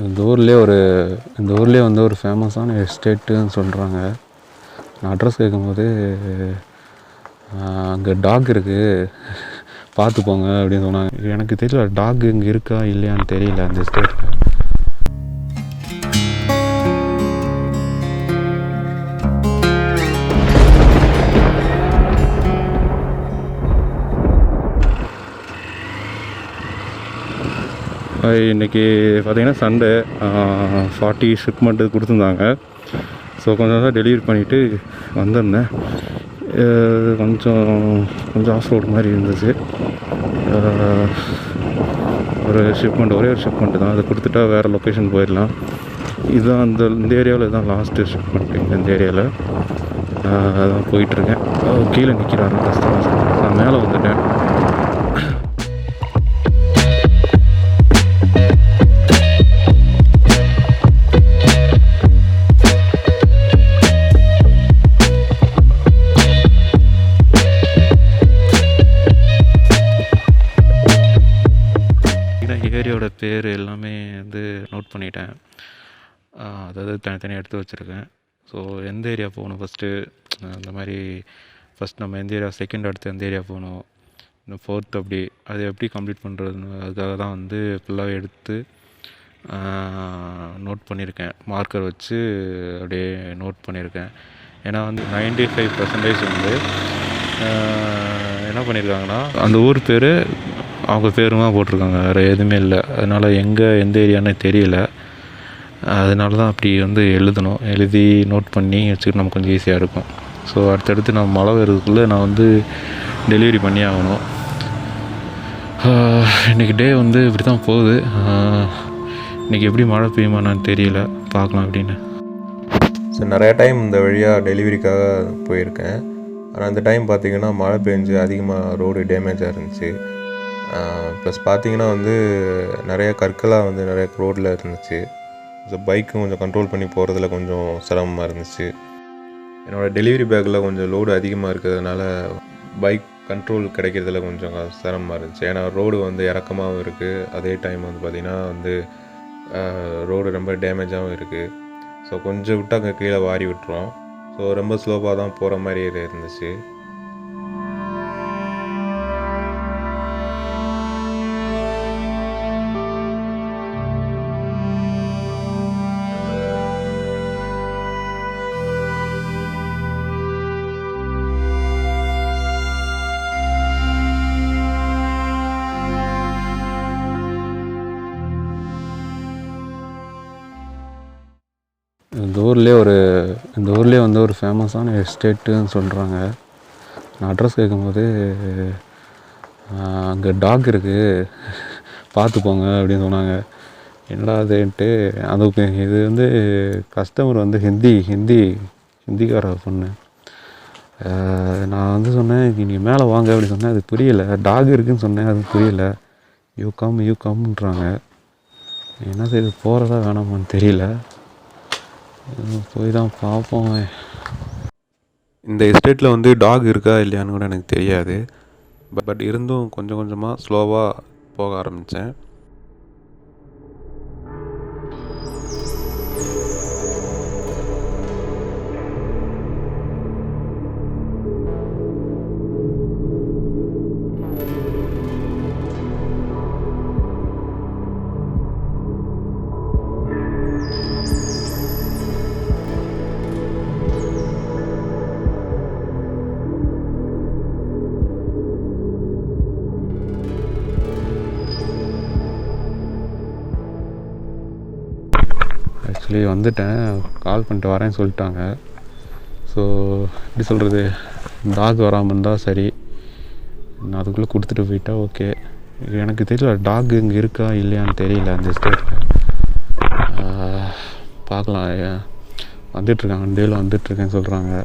இந்த ஊர்லேயே வந்து ஒரு ஃபேமஸான எஸ்டேட்டுன்னு சொல்கிறாங்க. நான் அட்ரஸ் கேட்கும்போது அங்கே டாக் இருக்குது பார்த்து போங்க அப்படின்னு சொன்னாங்க. எனக்கு தெரியல டாக் இங்கே இருக்கா இல்லையான்னு தெரியல அந்த எஸ்டேட்டில். இன்றைக்கி பார்த்திங்கன்னா சண்டே 40 ஷிப்மெண்ட்டு கொடுத்துருந்தாங்க. ஸோ கொஞ்சம் தான் டெலிவரி பண்ணிவிட்டு வந்திருந்தேன். கொஞ்சம் ஆஃப் ரோடு மாதிரி இருந்துச்சு. ஒரே ஒரு ஷிப்மெண்ட்டு தான். அதை கொடுத்துட்டா வேறு லொக்கேஷன் போயிடலாம். இதுதான் இந்த ஏரியாவில் இதுதான் லாஸ்ட்டு ஷிப்மெண்ட்டு. இந்த ஏரியாவில் அதான் போயிட்டுருக்கேன். கீழே நிற்கிறாரு கஸ்டமர்ஸ். நான் மேலே வந்துட்டேன். ஏரியாவோட பேர் எல்லாமே வந்து நோட் பண்ணிட்டேன். அதாவது தனித்தனியாக எடுத்து வச்சுருக்கேன். ஸோ எந்த ஏரியா போகணும் ஃபஸ்ட்டு, அந்த மாதிரி ஃபஸ்ட் நம்ம எந்த ஏரியா செகண்ட் அடுத்து எந்த ஏரியா போகணும், இன்னும் ஃபோர்த் அப்படி அதை எப்படி கம்ப்ளீட் பண்ணுறதுன்னு அதுக்காக தான் வந்து ஃபுல்லாகவே எடுத்து நோட் பண்ணியிருக்கேன். மார்க்கர் வச்சு அப்படியே நோட் பண்ணியிருக்கேன். ஏன்னா வந்து 95% வந்து என்ன பண்ணியிருக்காங்கன்னா அந்த ஊர் பேர் அவங்க பேருமா போட்டிருக்காங்க, வேறு எதுவுமே இல்லை. அதனால் எந்த ஏரியானே தெரியல. அதனால தான் அப்படி வந்து எழுதி நோட் பண்ணி வச்சுக்கிட்டு நமக்கு கொஞ்சம் ஈஸியாக இருக்கும். ஸோ அடுத்தடுத்து நம்ம மழை வர்றதுக்குள்ளே நான் வந்து டெலிவரி பண்ணி ஆகணும். இன்றைக்கி டே வந்து இப்படி தான் போகுது. இன்றைக்கி எப்படி மழை பெய்யுமான்னு தெரியல, பார்க்கலாம் அப்படின்னு. ஸோ நிறையா டைம் இந்த வழியாக டெலிவரிக்காக போயிருக்கேன். ஆனால் அந்த டைம் பார்த்திங்கன்னா மழை பெஞ்சு அதிகமாக ரோடு டேமேஜாக இருந்துச்சு. ப்ளஸ் பார்த்திங்கன்னா வந்து நிறைய கற்களாக வந்து நிறைய ரோட்டில் இருந்துச்சு. ஸோ பைக்கும் கொஞ்சம் கண்ட்ரோல் பண்ணி போகிறதுல கொஞ்சம் சிரமமாக இருந்துச்சு. என்னோடய டெலிவரி பேக்கில் கொஞ்சம் லோடு அதிகமாக இருக்கிறதுனால பைக் கண்ட்ரோல் கிடைக்கிறதுல கொஞ்சம் சிரமமாக இருந்துச்சு. ஏன்னா ரோடு வந்து இறக்கமாகவும் இருக்குது, அதே டைம் வந்து பார்த்திங்கன்னா வந்து ரோடு ரொம்ப டேமேஜாகவும் இருக்குது. ஸோ கொஞ்சம் விட்டு அங்கே கீழே வாரி விட்டுரும். ஸோ ரொம்ப ஸ்லோவாக தான் போகிற மாதிரி இருந்துச்சு. இந்த ஊர்லேயே வந்து ஒரு ஃபேமஸான எஸ்டேட்டுன்னு சொல்கிறாங்க. நான் அட்ரஸ் கேட்கும்போது அங்கே டாக் இருக்குது பார்த்து போங்க அப்படின்னு சொன்னாங்க. என்னடா அதுன்ட்டு அது இது வந்து கஸ்டமர் வந்து ஹிந்திக்கார பொண்ணு. நான் வந்து சொன்னேன் நீங்கள் மேலே வாங்க அப்படின்னு சொன்னேன். அது புரியலை. டாக் இருக்குதுன்னு சொன்னேன், அது புரியலை. யூ கம்ன்றாங்க. என்ன செய்யுது, போகிறதா வேணாமான்னு தெரியல. போய் தான் பார்ப்போம். இந்த எஸ்டேட்டில் வந்து டாக் இருக்கா இல்லையான்னு கூட எனக்கு தெரியாது. பட் இருந்தும் கொஞ்சம் கொஞ்சமாக ஸ்லோவாக போக ஆரம்பித்தேன். ஆக்சுவலி வந்துட்டேன், கால் பண்ணிட்டு வரேன்னு சொல்லிட்டாங்க. ஸோ எப்படி சொல்கிறது, டாக் வராமல் இருந்தால் சரி, நான் அதுக்குள்ளே கொடுத்துட்டு போயிட்டா ஓகே. எனக்கு தெரியல டாக் இங்கே இருக்கா இல்லையான்னு தெரியல அந்த எஸ்டேட்டில். பார்க்கலாம். வந்துட்டுருக்காங்க, டேயில் வந்துட்டுருக்கேன்னு சொல்கிறாங்க.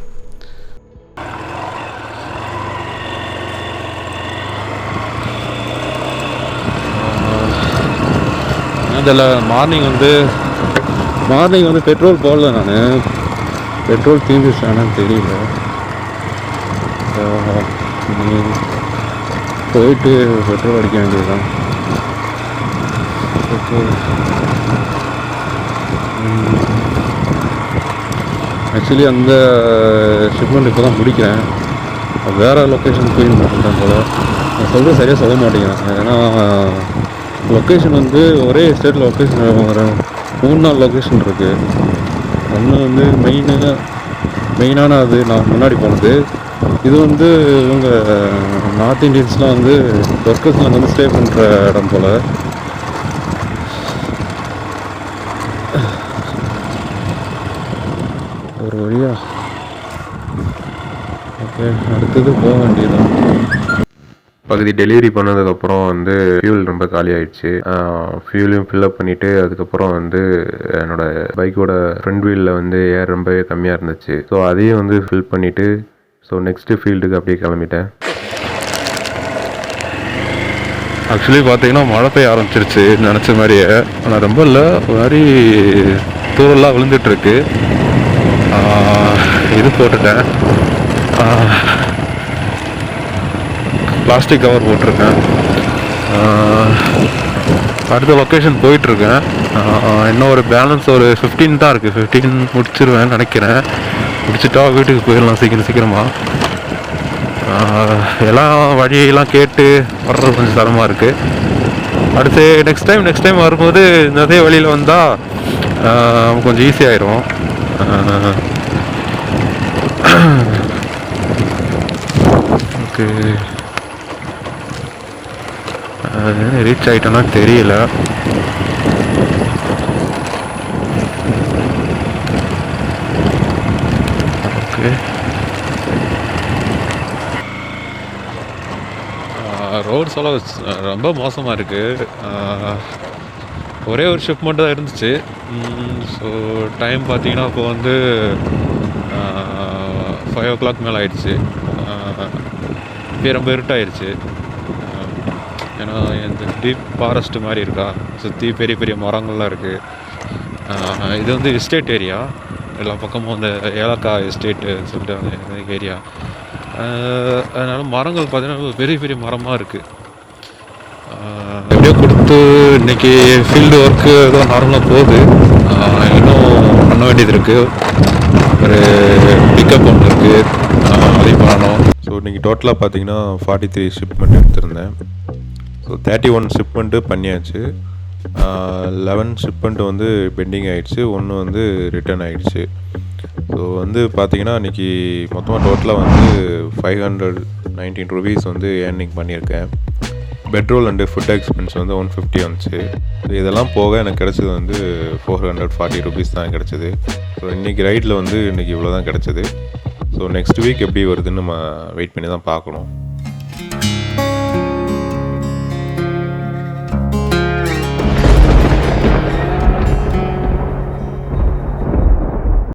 அதில் மார்னிங் வந்து பெட்ரோல் போடல. நான் பெட்ரோல் தீர்ந்துச்சானு தெரியல. போயிட்டு பெட்ரோல் அடிக்க வேண்டியதுதான். ஓகே. ஆக்சுவலி அந்த ஷிப்மெண்ட் இப்போ தான் முடிக்கிறேன். வேறு லொக்கேஷன் போயிருந்தேன் போல். நான் சொல்கிறது சரியாக சொல்ல மாட்டேங்கிறேன். ஏன்னா லொக்கேஷன் வந்து ஒரே ஸ்டேட்டில் லொக்கேஷன் 3-4 லொக்கேஷன் இருக்குது. ஒன்று வந்து மெயினான அது நான் முன்னாடி போனது. இது வந்து இவங்க நார்த் இந்தியன்ஸ்லாம் வந்து ஒர்க்கர்ஸ்லாம் வந்து ஸ்டே பண்ணுற இடம் போல். ஒரு வழியா ஓகே, அடுத்தது போக வேண்டியதுதான். பகுதி டெலிவரி பண்ணதுக்கப்புறம் வந்து ஃபியூல் ரொம்ப காலி ஆயிடுச்சு. ஃபியூலையும் ஃபில்லப் பண்ணிவிட்டு அதுக்கப்புறம் வந்து என்னோடய பைக்கோட ஃப்ரண்ட் வீலில் வந்து ஏர் ரொம்பவே கம்மியாக இருந்துச்சு. ஸோ அதையும் வந்து ஃபில் பண்ணிவிட்டு ஸோ நெக்ஸ்ட்டு ஃபீல்டுக்கு அப்படியே கிளம்பிட்டேன். ஆக்சுவலி பார்த்தீங்கன்னா மழை பெய்ய ஆரம்பிச்சிருச்சு நினச்ச மாதிரியே. ஆனால் ரொம்ப இல்லை, ஒரு மாதிரி தூரெல்லாம் விழுந்துட்டுருக்கு. இது போட்டுட்டேன், பிளாஸ்டிக் கவர் போட்டிருக்கேன். அடுத்த லொக்கேஷன் போயிட்டுருக்கேன். இன்னும் ஒரு பேலன்ஸ் ஒரு 15 தான் இருக்குது. 15 முடிச்சிருவேன்னு நினைக்கிறேன். முடிச்சுட்டா வீட்டுக்கு போயிடலாம் சீக்கிரமாக. எல்லாம் வழியெல்லாம் கேட்டு வர்றது கொஞ்சம் சிரமமாக இருக்குது. அடுத்து நெக்ஸ்ட் டைம் வரும்போது நிறைய வழியில் வந்தால் கொஞ்சம் ஈஸியாகிடும். ஓகே, ரீச் ஆகிட்டோன்னா தெரியல. ஓகே, ரோட்ஸ் எல்லாம் ரொம்ப மோசமாக இருக்குது. ஒரே ஒரு ஷிப்மெண்ட் தான் இருந்துச்சு. ஸோ டைம் பார்த்தீங்கன்னா இப்போ வந்து 5 o'clock மேலே ஆயிடுச்சு. இப்போ ரொம்ப இருட்டாயிடுச்சு. ஏன்னா இந்த டீப் ஃபாரஸ்ட் மாதிரி இருக்கா, சுற்றி பெரிய பெரிய மரங்கள்லாம் இருக்குது. இது வந்து எஸ்டேட் ஏரியா, எல்லா பக்கமும் அந்த ஏலக்காய் எஸ்டேட்டு சொல்லிட்டு அந்த ஏரியா. அதனால் மரங்கள் பார்த்தீங்கன்னா பெரிய பெரிய மரமாக இருக்குது. எப்படியோ கொடுத்து இன்றைக்கி ஃபீல்டு ஒர்க்கு ஏதோ நார்மலாக போகுது. இன்னும் பண்ண வேண்டியது இருக்குது. ஒரு பிக்கப் ஒன்று இருக்குது, அதையும் பண்ணணும். ஸோ இன்றைக்கி டோட்டலாக பார்த்தீங்கன்னா 43 ஷிப்மெண்ட் எடுத்திருந்தேன். ஸோ 31 ஷிப்மெண்ட்டு பண்ணியாச்சு. 11 ஷிப்மெண்ட்டு வந்து பெண்டிங் ஆகிடுச்சு, ஒன்று வந்து ரிட்டர்ன் ஆகிடுச்சு. ஸோ வந்து பார்த்தீங்கன்னா இன்றைக்கி மொத்தமாக டோட்டலாக வந்து 519 rupees வந்து ஏர்னிங் பண்ணியிருக்கேன். பெட்ரோல் அண்டு ஃபுட் எக்ஸ்பென்ஸ் வந்து 150 வந்துச்சு. இதெல்லாம் போக எனக்கு கிடச்சது வந்து 440 rupees தான் கிடச்சிது. ஸோ இன்றைக்கி ரைடில் வந்து இன்றைக்கி இவ்வளோ தான் கிடச்சிது. ஸோ நெக்ஸ்ட் வீக் எப்படி வருதுன்னு நம்ம வெயிட் பண்ணி தான் பார்க்கணும்.